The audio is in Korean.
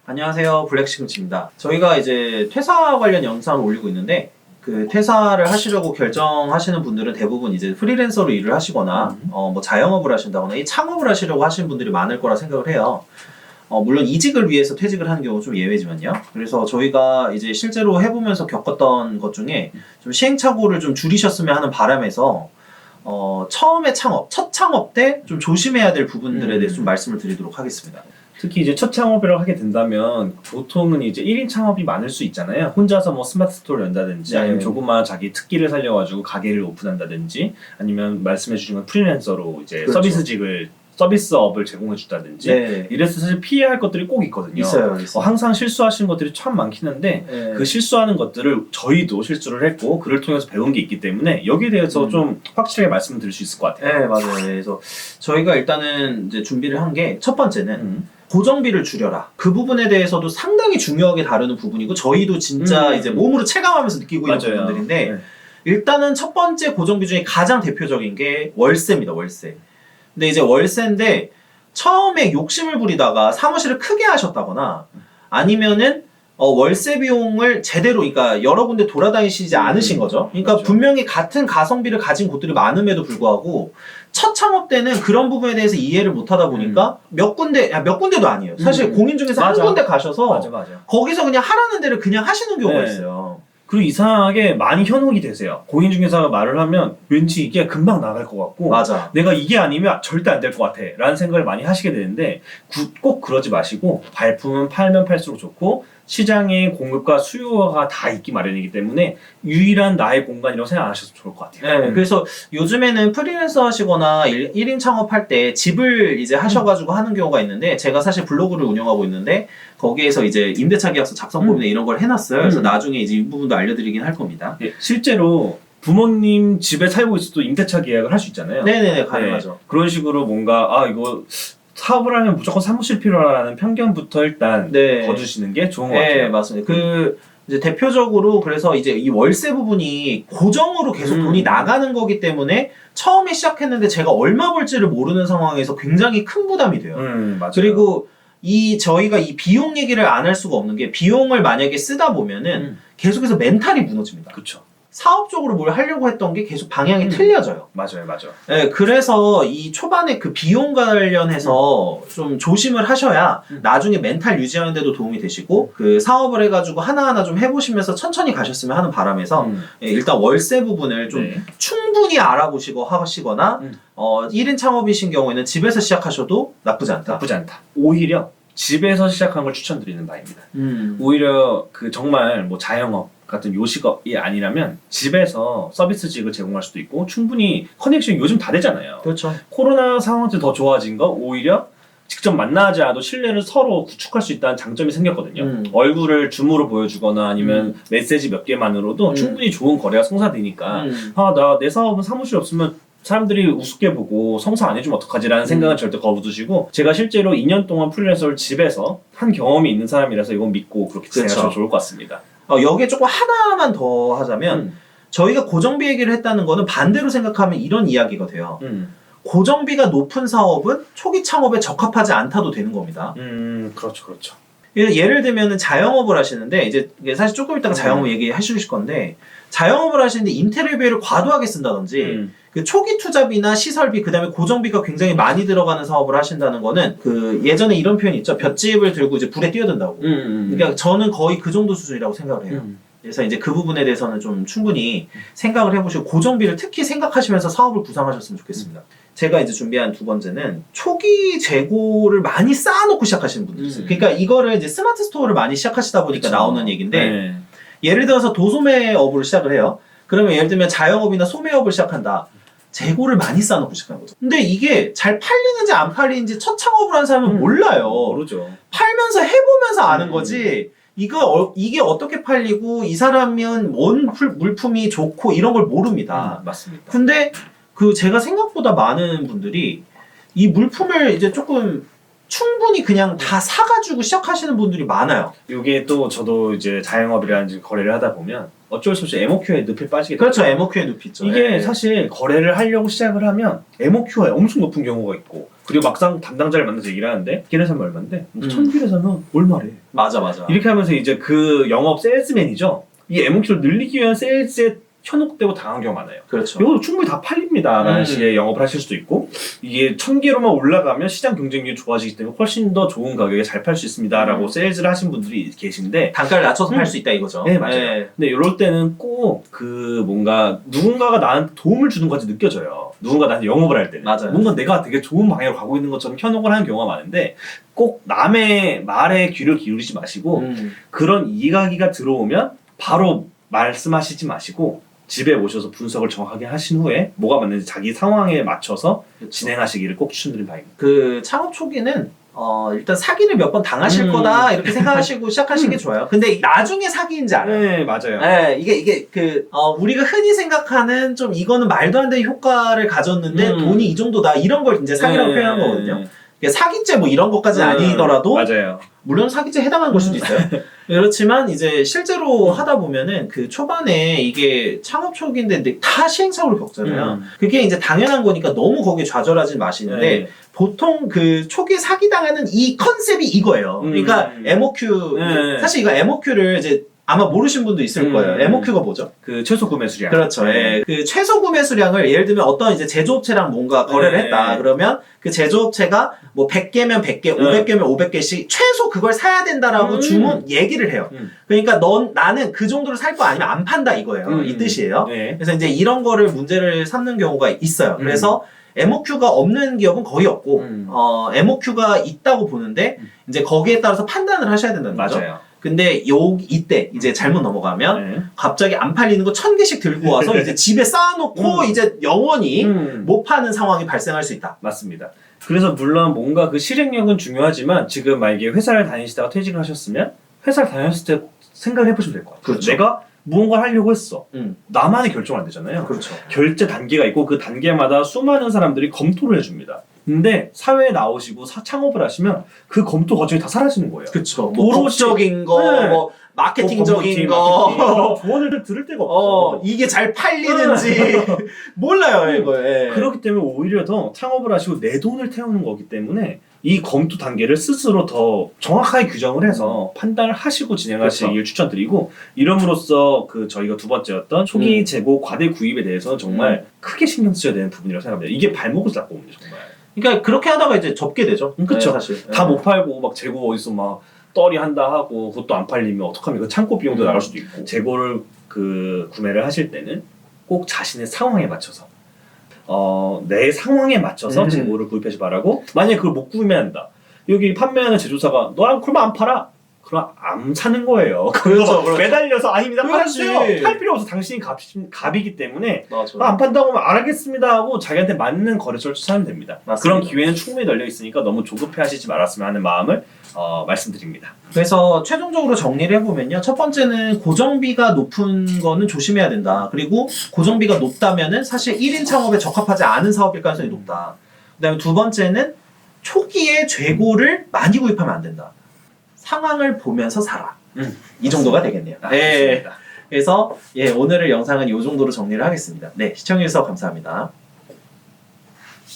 안녕하세요, 블랙시금치입니다. 저희가 이제 퇴사 관련 영상을 올리고 있는데, 그 퇴사를 하시려고 결정하시는 분들은 대부분 이제 프리랜서로 일을 하시거나 뭐 자영업을 하신다거나 이 창업을 하시려고 하시는 분들이 많을 거라 생각을 해요. 물론 이직을 위해서 퇴직을 하는 경우는 좀 예외지만요. 그래서 저희가 이제 실제로 해보면서 겪었던 것 중에 좀 시행착오를 좀 줄이셨으면 하는 바람에서 처음에 첫 창업 때 좀 조심해야 될 부분들에 대해서 좀 말씀을 드리도록 하겠습니다. 특히 이제 첫 창업을 하게 된다면 보통은 이제 1인 창업이 많을 수 있잖아요. 혼자서 뭐 스마트 스토어를 연다든지 아니면 조그마한 자기 특기를 살려가지고 가게를 오픈한다든지 아니면 말씀해 주신 건 프리랜서로 이제 그렇죠. 서비스업을 제공해 준다든지 네. 이래서 사실 피해야 할 것들이 꼭 있거든요. 있어요. 항상 실수하시는 것들이 참 많긴 한데 네. 그 실수하는 것들을 저희도 실수를 했고 그를 통해서 배운 게 있기 때문에 여기에 대해서 좀 확실하게 말씀을 드릴 수 있을 것 같아요. 네, 맞아요. 그래서 저희가 일단은 이제 준비를 한 게 첫 번째는 고정비를 줄여라. 그 부분에 대해서도 상당히 중요하게 다루는 부분이고 저희도 진짜 이제 몸으로 체감하면서 느끼고 있는 맞아요. 부분들인데 네. 일단은 첫 번째 고정비 중에 가장 대표적인 게 월세입니다. 월세. 근데 이제 월세인데 처음에 욕심을 부리다가 사무실을 크게 하셨다거나 아니면은 월세 비용을 제대로, 그러니까 여러 군데 돌아다니시지 않으신 거죠. 그러니까 그렇죠. 분명히 같은 가성비를 가진 곳들이 많음에도 불구하고 첫 창업 때는 그런 부분에 대해서 이해를 못 하다 보니까 몇 군데도 아니에요. 사실 공인 중에서 맞아. 한 군데 가셔서 맞아. 거기서 그냥 하라는 데를 그냥 하시는 경우가 네. 있어요. 그리고 이상하게 많이 현혹이 되세요. 공인중개사가 말을 하면 왠지 이게 금방 나갈 것 같고 맞아. 내가 이게 아니면 절대 안 될 것 같아 라는 생각을 많이 하시게 되는데 꼭 그러지 마시고 발품은 팔면 팔수록 좋고 시장의 공급과 수요가 다 있기 마련이기 때문에 유일한 나의 공간이라고 생각 안 하셔도 좋을 것 같아요. 네, 그래서 요즘에는 프리랜서 하시거나 1인 창업할 때 집을 이제 하셔가지고 하는 경우가 있는데 제가 사실 블로그를 운영하고 있는데 거기에서 이제 임대차 계약서 작성법이나 이런 걸 해놨어요. 그래서 나중에 이제 이 부분도 알려드리긴 할 겁니다. 예, 실제로 부모님 집에 살고 있어도 임대차 계약을 할 수 있잖아요. 네네네, 가능하죠. 네, 그런 식으로 뭔가 이거 사업을 하면 무조건 사무실 필요하라는 편견부터 일단 네. 거두시는 게 좋은 것 네, 같아요. 맞습니다. 이제 대표적으로 그래서 이제 이 월세 부분이 고정으로 계속 돈이 나가는 거기 때문에 처음에 시작했는데 제가 얼마 벌지를 모르는 상황에서 굉장히 큰 부담이 돼요. 맞아요. 그리고 저희가 이 비용 얘기를 안 할 수가 없는 게 비용을 만약에 쓰다 보면은 계속해서 멘탈이 무너집니다. 그렇죠. 사업적으로 뭘 하려고 했던 게 계속 방향이 틀려져요. 맞아요. 네, 그래서 이 초반에 그 비용 관련해서 좀 조심을 하셔야 나중에 멘탈 유지하는 데도 도움이 되시고 그 사업을 해가지고 하나하나 좀 해보시면서 천천히 가셨으면 하는 바람에서 일단 월세 부분을 좀 충분히 알아보시고 하시거나 1인 창업이신 경우에는 집에서 시작하셔도 나쁘지 않다. 오히려 집에서 시작하는 걸 추천드리는 바입니다. 오히려 그 정말 뭐 자영업 같은 요식업이 아니라면 집에서 서비스직을 제공할 수도 있고 충분히 커넥션이 요즘 다 되잖아요. 그렇죠. 코로나 상황 때 더 좋아진 거 오히려 직접 만나지 않아도 신뢰를 서로 구축할 수 있다는 장점이 생겼거든요. 얼굴을 줌으로 보여주거나 아니면 메시지 몇 개만으로도 충분히 좋은 거래가 성사되니까 내 사업은 사무실 없으면 사람들이 우습게 보고 성사 안 해주면 어떡하지라는 생각은 절대 거두시고 제가 실제로 2년 동안 프리랜서를 집에서 한 경험이 있는 사람이라서 이건 믿고 그렇게 진행하셔도 좋을 것 같습니다. 여기에 조금 하나만 더 하자면 저희가 고정비 얘기를 했다는 거는 반대로 생각하면 이런 이야기가 돼요. 고정비가 높은 사업은 초기 창업에 적합하지 않다도 되는 겁니다. 그렇죠. 예를 들면 자영업을 하시는데 이제 사실 조금 이따가 자영업 얘기해 주실 건데 자영업을 하시는데 인테리어비를 과도하게 쓴다든지 그 초기 투자비나 시설비 그다음에 고정비가 굉장히 많이 들어가는 사업을 하신다는 거는 그 예전에 이런 표현이 있죠. 볏짚을 들고 이제 불에 뛰어든다고. 그러니까 저는 거의 그 정도 수준이라고 생각을 해요. 그래서 이제 그 부분에 대해서는 좀 충분히 생각을 해보시고 고정비를 특히 생각하시면서 사업을 구상하셨으면 좋겠습니다. 제가 이제 준비한 두 번째는 초기 재고를 많이 쌓아놓고 시작하시는 분들이 있어요. 그러니까 이거를 이제 스마트 스토어를 많이 시작하시다 보니까 나오는 얘기인데 예를 들어서 도소매업을 시작을 해요. 그러면 예를 들면 자영업이나 소매업을 시작한다. 재고를 많이 쌓아놓고 시작하는 거죠. 근데 이게 잘 팔리는지 안 팔리는지 첫 창업을 한 사람은 몰라요. 모르죠. 팔면서 해보면서 아는 거지. 이게 어떻게 팔리고 이 사람은 뭔 물품이 좋고 이런 걸 모릅니다. 맞습니다. 근데 제가 생각보다 많은 분들이 이 물품을 이제 조금 충분히 그냥 다 사가지고 시작하시는 분들이 많아요. 이게 또 저도 이제 자영업이라든지 거래를 하다 보면 어쩔 수 없이 MOQ에 늪에 빠지게 그렇죠. 돼요. MOQ에 늪이 있죠. 이게 예. 사실 거래를 하려고 시작을 하면 MOQ가 엄청 높은 경우가 있고 그리고 막상 담당자를 만나서 얘기를 하는데 길에 사면 얼마인데 1,000길에 사면 얼마래. 맞아. 이렇게 하면서 이제 그 영업 세일즈맨이죠. 이 MOQ를 늘리기 위한 세일즈에 현혹되고 당한 경우가 많아요. 그렇죠. 이것도 충분히 다 팔립니다라는 식의 영업을 하실 수도 있고 이게 1,000개로만 올라가면 시장 경쟁력이 좋아지기 때문에 훨씬 더 좋은 가격에 잘 팔 수 있습니다라고 세일즈를 하신 분들이 계신데 단가를 낮춰서 팔 수 있다 이거죠. 네 맞아요. 예. 근데 이럴 때는 꼭 그 뭔가 누군가가 나한테 도움을 주는 것같이 느껴져요. 누군가 나한테 영업을 할 때는 맞아요. 뭔가 내가 되게 좋은 방향으로 가고 있는 것처럼 현혹을 하는 경우가 많은데 꼭 남의 말에 귀를 기울이지 마시고 그런 이야기가 들어오면 바로 말씀하시지 마시고 집에 오셔서 분석을 정확하게 하신 후에 뭐가 맞는지 자기 상황에 맞춰서 그렇죠. 진행하시기를 꼭 추천드리는 바입니다. 그 창업 초기는 일단 사기를 몇 번 당하실 거다 이렇게 생각하시고 시작하시는 게 좋아요. 근데 나중에 사기인지 알아요. 네 맞아요. 네, 이게 우리가 흔히 생각하는 좀 이거는 말도 안 되는 효과를 가졌는데 돈이 이 정도다 이런 걸 이제 사기라고 표현한 거거든요. 이게 사기죄 뭐 이런 것까지는 아니더라도 맞아요. 물론 사기죄 해당한 걸 수도 있어요. 그렇지만 이제 실제로 하다 보면은 그 초반에 이게 창업 초기인데 다 시행착오를 겪잖아요. 그게 이제 당연한 거니까 너무 거기에 좌절하지 마시는데 보통 그 초기 사기 당하는 이 컨셉이 이거예요. 그러니까 MOQ 사실 이거 MOQ를 이제 아마 모르신 분도 있을 거예요. MOQ가 뭐죠? 그 최소 구매 수량. 그렇죠. 예. 그 최소 구매 수량을 예를 들면 어떤 이제 제조업체랑 뭔가 거래를 했다. 그러면 그 제조업체가 뭐 100개면 100개, 500개면 500개씩 최소 그걸 사야 된다라고 얘기를 해요. 그러니까 나는 그 정도를 살 거 아니면 안 판다 이거예요. 이 뜻이에요. 그래서 이제 이런 거를 문제를 삼는 경우가 있어요. 그래서 MOQ가 없는 기업은 거의 없고, MOQ가 있다고 보는데, 이제 거기에 따라서 판단을 하셔야 된다는 거죠. 맞아요. 근데 이때 이제 잘못 넘어가면 갑자기 안 팔리는 거 1,000개씩 들고 와서 이제 집에 쌓아놓고 이제 영원히 못 파는 상황이 발생할 수 있다. 맞습니다. 그래서 물론 뭔가 그 실행력은 중요하지만 지금 만약에 회사를 다니시다가 퇴직을 하셨으면 회사를 다녔을 때 생각을 해보시면 될 것 같아요. 그렇죠. 내가 무언가를 하려고 했어. 나만의 결정은 안 되잖아요. 그렇죠. 결제 단계가 있고 그 단계마다 수많은 사람들이 검토를 해줍니다. 근데 사회에 나오시고 창업을 하시면 그 검토 과정이 다 사라지는 거예요. 그렇죠. 뭐 법적인 거, 뭐 마케팅적인 거, 조언을 들을 데가 없어. 이게 잘 팔리는지 몰라요 이거. 그렇기 때문에 오히려 더 창업을 하시고 내 돈을 태우는 거기 때문에 이 검토 단계를 스스로 더 정확하게 규정을 해서 판단을 하시고 진행하시길 그렇죠. 추천드리고 이름으로써 그 저희가 두 번째였던 초기 재고 과대 구입에 대해서는 정말 크게 신경 쓰셔야 되는 부분이라고 생각합니다. 이게 발목을 잡거든요 정말. 그러니까 그렇게 하다가 이제 접게 되죠. 그렇죠. 사실 다 못 팔고 막 재고 어디서 막 떨이 한다 하고 그것도 안 팔리면 어떡합니까? 창고 비용도 나갈 수도 있고 재고를 그 구매를 하실 때는 꼭 자신의 상황에 맞춰서 내 상황에 맞춰서 재고를 구입하시 바라고 만약에 그걸 못 구매한다. 여기 판매하는 제조사가 너 그러면 안 팔아. 그럼 안 사는 거예요. 그렇죠. 매달려서 아닙니다. 그렇지. 팔았어요. 팔 필요 없어. 당신이 갑이기 때문에 맞아. 안 판다고 하면 알겠습니다 하고 자기한테 맞는 거래처를 추천하면 됩니다. 맞습니다. 그런 기회는 충분히 널려 있으니까 너무 조급해하시지 말았으면 하는 마음을 말씀드립니다. 그래서 최종적으로 정리를 해보면요. 첫 번째는 고정비가 높은 거는 조심해야 된다. 그리고 고정비가 높다면은 사실 1인 창업에 적합하지 않은 사업일 가능성이 높다. 그 다음에 두 번째는 초기에 재고를 많이 구입하면 안 된다. 상황을 보면서 살아. 이 정도가 되겠네요. 네. 그래서 오늘의 영상은 이 정도로 정리를 하겠습니다. 네, 시청해주셔서 감사합니다.